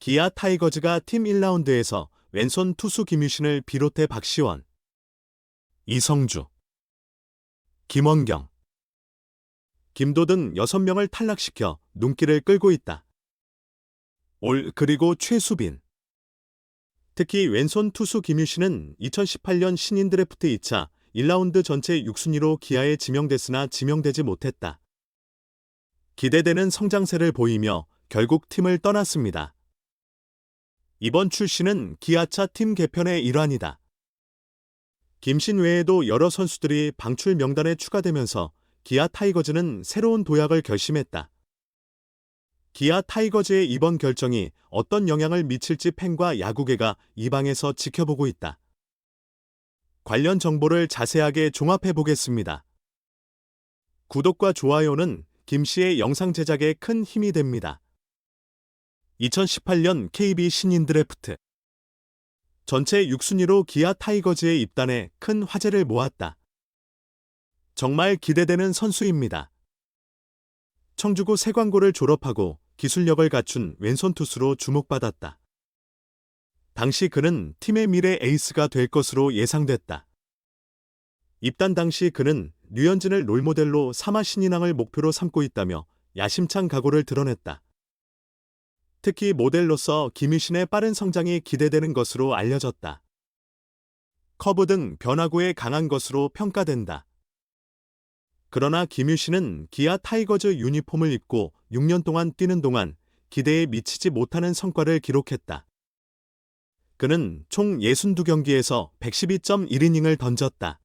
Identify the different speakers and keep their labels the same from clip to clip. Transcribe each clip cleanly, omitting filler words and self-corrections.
Speaker 1: 기아 타이거즈가 팀 1라운드에서 왼손 투수 김유신을 비롯해 박시원, 이성주, 김원경, 김도 등 6명을 탈락시켜 눈길을 끌고 있다. 그리고 최수빈. 특히 왼손 투수 김유신은 2018년 신인 드래프트 2차 1라운드 전체 6순위로 기아에 지명됐으나 지명되지 못했다. 기대되는 성장세를 보이며 결국 팀을 떠났습니다. 이번 출시는 기아차 팀 개편의 일환이다. 김신 외에도 여러 선수들이 방출 명단에 추가되면서 기아 타이거즈는 새로운 도약을 결심했다. 기아 타이거즈의 이번 결정이 어떤 영향을 미칠지 팬과 야구계가 이 방에서 지켜보고 있다. 관련 정보를 자세하게 종합해 보겠습니다. 구독과 좋아요는 김 씨의 영상 제작에 큰 힘이 됩니다. 2018년 KB 신인 드래프트. 전체 6순위로 기아 타이거즈에 입단해 큰 화제를 모았다. 정말 기대되는 선수입니다. 청주고 세광고를 졸업하고 기술력을 갖춘 왼손 투수로 주목받았다. 당시 그는 팀의 미래 에이스가 될 것으로 예상됐다. 입단 당시 그는 류현진을 롤모델로 삼화 신인왕을 목표로 삼고 있다며 야심찬 각오를 드러냈다. 특히 모델로서 김유신의 빠른 성장이 기대되는 것으로 알려졌다. 커브 등 변화구에 강한 것으로 평가된다. 그러나 김유신은 기아 타이거즈 유니폼을 입고 6년 동안 뛰는 동안 기대에 미치지 못하는 성과를 기록했다. 그는 총 62경기에서 112.1이닝을 던졌다.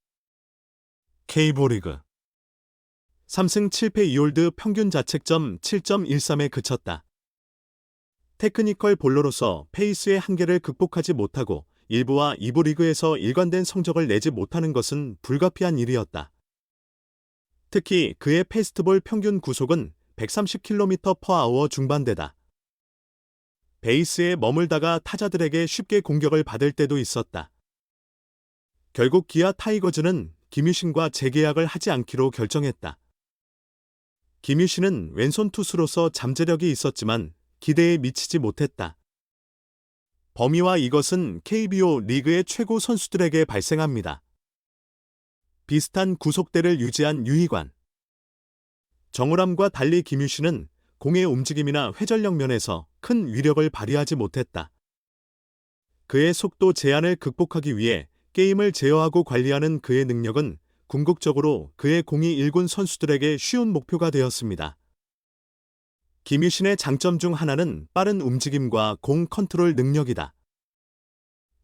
Speaker 1: K리그 3승 7패 2홀드 평균 자책점 7.13에 그쳤다. 테크니컬 볼러로서 페이스의 한계를 극복하지 못하고 1부와 2부 리그에서 일관된 성적을 내지 못하는 것은 불가피한 일이었다. 특히 그의 패스트볼 평균 구속은 130km/h 중반대다. 베이스에 머물다가 타자들에게 쉽게 공격을 받을 때도 있었다. 결국 기아 타이거즈는 김유신과 재계약을 하지 않기로 결정했다. 김유신은 왼손 투수로서 잠재력이 있었지만 기대에 미치지 못했다. 범위와 이것은 KBO 리그의 최고 선수들에게 발생합니다. 비슷한 구속대를 유지한 유희관. 정우람과 달리 김유신은 공의 움직임이나 회전력 면에서 큰 위력을 발휘하지 못했다. 그의 속도 제한을 극복하기 위해 게임을 제어하고 관리하는 그의 능력은 궁극적으로 그의 공이 1군 선수들에게 쉬운 목표가 되었습니다. 김유신의 장점 중 하나는 빠른 움직임과 공 컨트롤 능력이다.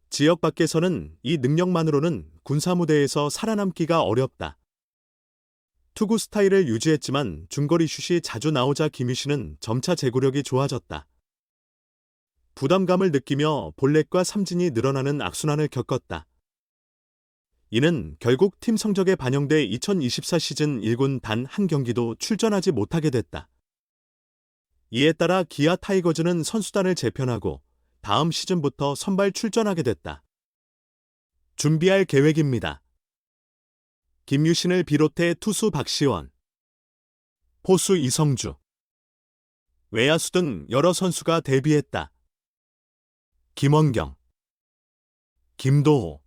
Speaker 1: 지역 밖에서는 이 능력만으로는 군사무대에서 살아남기가 어렵다. 투구 스타일을 유지했지만 중거리 슛이 자주 나오자 김유신은 점차 제구력이 좋아졌다. 부담감을 느끼며 볼넷과 삼진이 늘어나는 악순환을 겪었다. 이는 결국 팀 성적에 반영돼 2024 시즌 1군 단 한 경기도 출전하지 못하게 됐다. 이에 따라 기아 타이거즈는 선수단을 재편하고 다음 시즌부터 선발 출전하게 됐다. 준비할 계획입니다. 김유신을 비롯해 투수 박시원, 포수 이성주, 외야수 등 여러 선수가 데뷔했다. 김원경, 김도호,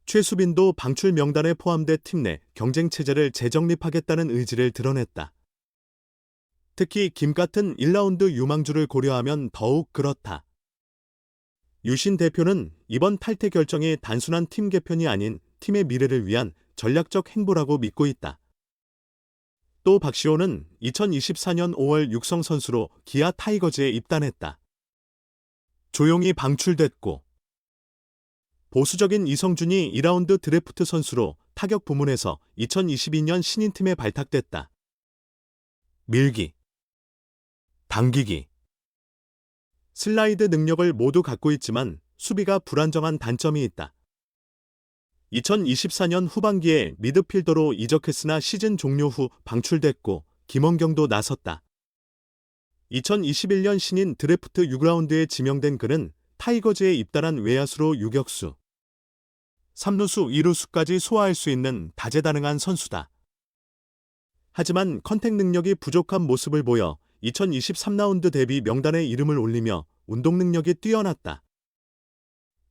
Speaker 1: 최수빈도 방출 명단에 포함돼 팀 내 경쟁 체제를 재정립하겠다는 의지를 드러냈다. 특히 김 같은 1라운드 유망주를 고려하면 더욱 그렇다. 유신 대표는 이번 탈퇴 결정이 단순한 팀 개편이 아닌 팀의 미래를 위한 전략적 행보라고 믿고 있다. 또 박시호는 2024년 5월 육성 선수로 기아 타이거즈에 입단했다. 조용히 방출됐고 보수적인 이성준이 2라운드 드래프트 선수로 타격 부문에서 2022년 신인팀에 발탁됐다. 밀기, 당기기, 슬라이드 능력을 모두 갖고 있지만 수비가 불안정한 단점이 있다. 2024년 후반기에 미드필더로 이적했으나 시즌 종료 후 방출됐고 김원경도 나섰다. 2021년 신인 드래프트 6라운드에 지명된 그는 타이거즈에 입단한 외야수로 유격수, 3루수, 2루수까지 소화할 수 있는 다재다능한 선수다. 하지만 컨택 능력이 부족한 모습을 보여 2023라운드 데뷔 명단에 이름을 올리며 운동 능력이 뛰어났다.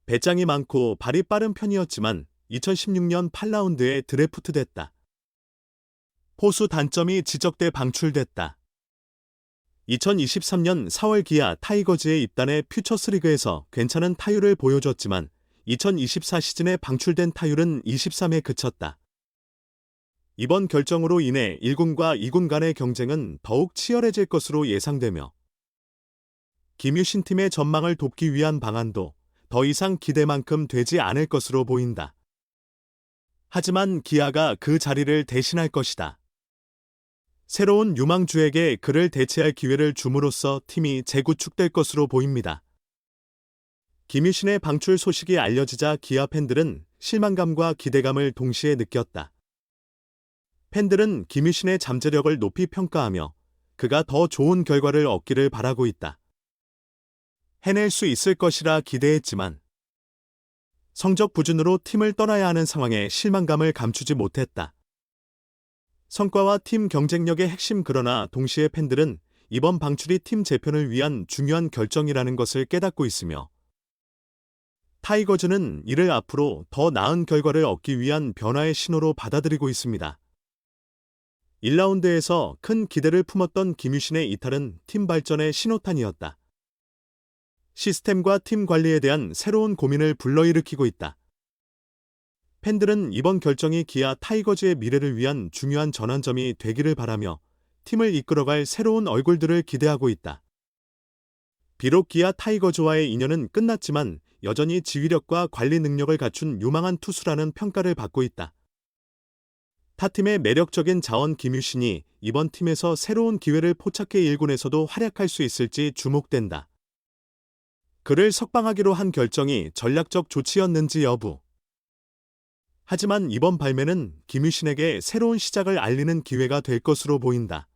Speaker 1: 배짱이 많고 발이 빠른 편이었지만 2016년 8라운드에 드래프트됐다. 포수 단점이 지적돼 방출됐다. 2023년 4월 기아 타이거즈에 입단해 퓨처스리그에서 괜찮은 타율을 보여줬지만 2024 시즌에 방출된 타율은 23에 그쳤다. 이번 결정으로 인해 1군과 2군 간의 경쟁은 더욱 치열해질 것으로 예상되며 김유신 팀의 전망을 돕기 위한 방안도 더 이상 기대만큼 되지 않을 것으로 보인다. 하지만 기아가 그 자리를 대신할 것이다. 새로운 유망주에게 그를 대체할 기회를 줌으로써 팀이 재구축될 것으로 보입니다. 김유신의 방출 소식이 알려지자 기아 팬들은 실망감과 기대감을 동시에 느꼈다. 팬들은 김유신의 잠재력을 높이 평가하며 그가 더 좋은 결과를 얻기를 바라고 있다. 해낼 수 있을 것이라 기대했지만 성적 부진으로 팀을 떠나야 하는 상황에 실망감을 감추지 못했다. 성과와 팀 경쟁력의 핵심 그러나 동시에 팬들은 이번 방출이 팀 재편을 위한 중요한 결정이라는 것을 깨닫고 있으며 타이거즈는 이를 앞으로 더 나은 결과를 얻기 위한 변화의 신호로 받아들이고 있습니다. 1라운드에서 큰 기대를 품었던 김유신의 이탈은 팀 발전의 신호탄이었다. 시스템과 팀 관리에 대한 새로운 고민을 불러일으키고 있다. 팬들은 이번 결정이 기아 타이거즈의 미래를 위한 중요한 전환점이 되기를 바라며 팀을 이끌어갈 새로운 얼굴들을 기대하고 있다. 비록 기아 타이거즈와의 인연은 끝났지만 여전히 지휘력과 관리 능력을 갖춘 유망한 투수라는 평가를 받고 있다. 타팀의 매력적인 자원 김유신이 이번 팀에서 새로운 기회를 포착해 1군에서도 활약할 수 있을지 주목된다. 그를 석방하기로 한 결정이 전략적 조치였는지 여부. 하지만 이번 발매는 김유신에게 새로운 시작을 알리는 기회가 될 것으로 보인다.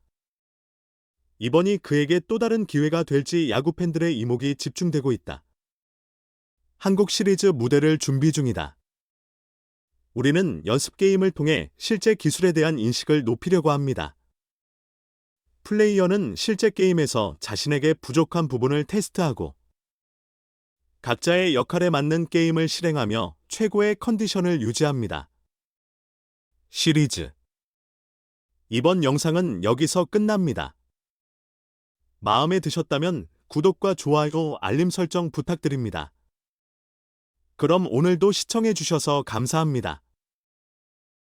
Speaker 1: 이번이 그에게 또 다른 기회가 될지 야구 팬들의 이목이 집중되고 있다. 한국 시리즈 무대를 준비 중이다. 우리는 연습 게임을 통해 실제 기술에 대한 인식을 높이려고 합니다. 플레이어는 실제 게임에서 자신에게 부족한 부분을 테스트하고 각자의 역할에 맞는 게임을 실행하며 최고의 컨디션을 유지합니다. 시리즈 이번 영상은 여기서 끝납니다. 마음에 드셨다면 구독과 좋아요, 알림 설정 부탁드립니다. 그럼 오늘도 시청해 주셔서 감사합니다.